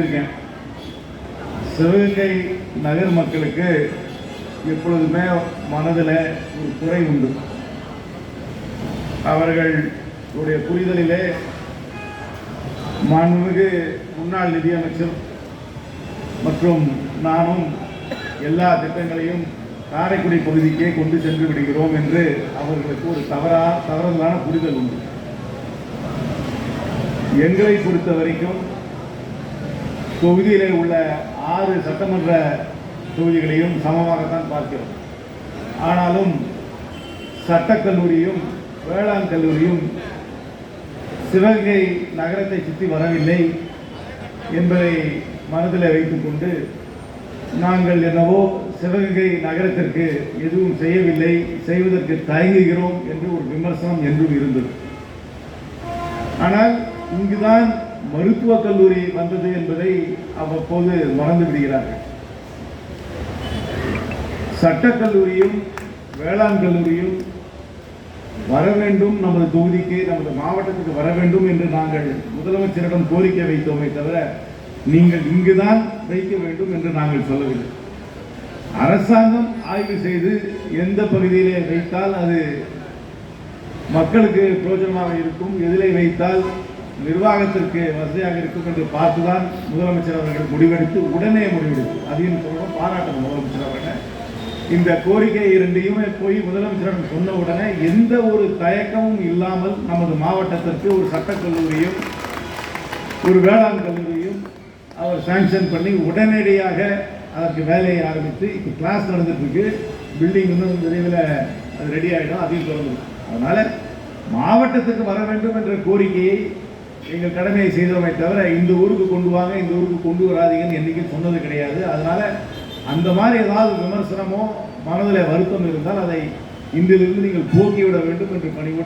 இருக்கேன். சிவகங்கை நகர் மக்களுக்கு எப்பொழுதுமே மனதில் ஒரு குறை உண்டு. அவர்களுடைய புரிதலிலே மாண்புமிகு முன்னாள் நிதியமைச்சர் மற்றும் நானும் எல்லா திட்டங்களையும் காரைக்குடி பகுதிக்கே கொண்டு சென்று விடுகிறோம் என்று அவர்களுக்கு ஒரு தவறுதலான புரிதல் உண்டு. எங்களை பொறுத்த வரைக்கும் தொகுதியிலே உள்ள 6 சட்டமன்ற தொகுதிகளையும் சமமாகத்தான் பார்க்கிறோம். ஆனாலும் சட்டக்கல்லூரியும் வேளாண் கல்லூரியும் சிவகங்கை நகரத்தை சுற்றி வரவில்லை என்பதை மனதில் வைத்துக்கொண்டு நாங்கள் என்னவோ சிவகங்கை நகரத்திற்கு எதுவும் செய்யவில்லை, செய்வதற்கு தயங்குகிறோம் என்று ஒரு விமர்சனம் என்றும் இருந்தது. ஆனால் இங்குதான் மருத்துவக் கல்லூரி வந்தது என்பதை அவ்வப்போது மறந்து விடுகிறார்கள். சட்டக்கல்லூரியும் வேளாண் கல்லூரியும் வர வேண்டும், நமது தொகுதிக்கு நமது மாவட்டத்துக்கு வர வேண்டும் என்று நாங்கள் முதலமைச்சரிடம் கோரிக்கை வைத்தோமே தவிர நீங்கள் இங்குதான் வைக்க வேண்டும் என்று நாங்கள் சொல்லவில்லை. அரசாங்கம் ஆய்வு செய்து எந்த பகுதியிலே வைத்தால் அது மக்களுக்கு பிரயோஜனமாக இருக்கும், எதிலே வைத்தால் நிர்வாகத்திற்கு வசதியாக இருக்கும் என்று பார்த்துதான் முதலமைச்சர் அவர்கள் முடிவெடுத்து உடனே முடிவெடுத்து அதையும் சொல்லணும், பாராட்டணும் முதலமைச்சர் அவர்கள். இந்த கோரிக்கை இரண்டையுமே போய் முதலமைச்சரிடம் சொன்ன உடனே எந்த ஒரு தயக்கமும் இல்லாமல் நமது மாவட்டத்திற்கு ஒரு சட்டக்கல்லூரியும் ஒரு வேளாண் கல்லூரியும் அவர் சாங்ஷன் பண்ணி உடனடியாக அதற்கு வேலையை ஆரம்பித்து இப்போ கிளாஸ் நடந்துட்டு இருக்கு. பில்டிங் இன்னும் விரைவில் அது ரெடி ஆகிடும், அதையும் திறந்துடும். அதனால மாவட்டத்துக்கு வர வேண்டும் என்ற கோரிக்கையை எங்கள் கடமையை செய்தோமே தவிர இந்த ஊருக்கு கொண்டு வாங்க, இந்த ஊருக்கு கொண்டு வராதீங்கன்னு என்றைக்கும் சொன்னது கிடையாது. அதனால அந்த மாதிரி ஏதாவது விமர்சனமோ மனதில் வருத்தம் இருந்தால் அதை இன்றிலிருந்து நீங்கள் போக்கிவிட வேண்டும் என்று பணிவோடு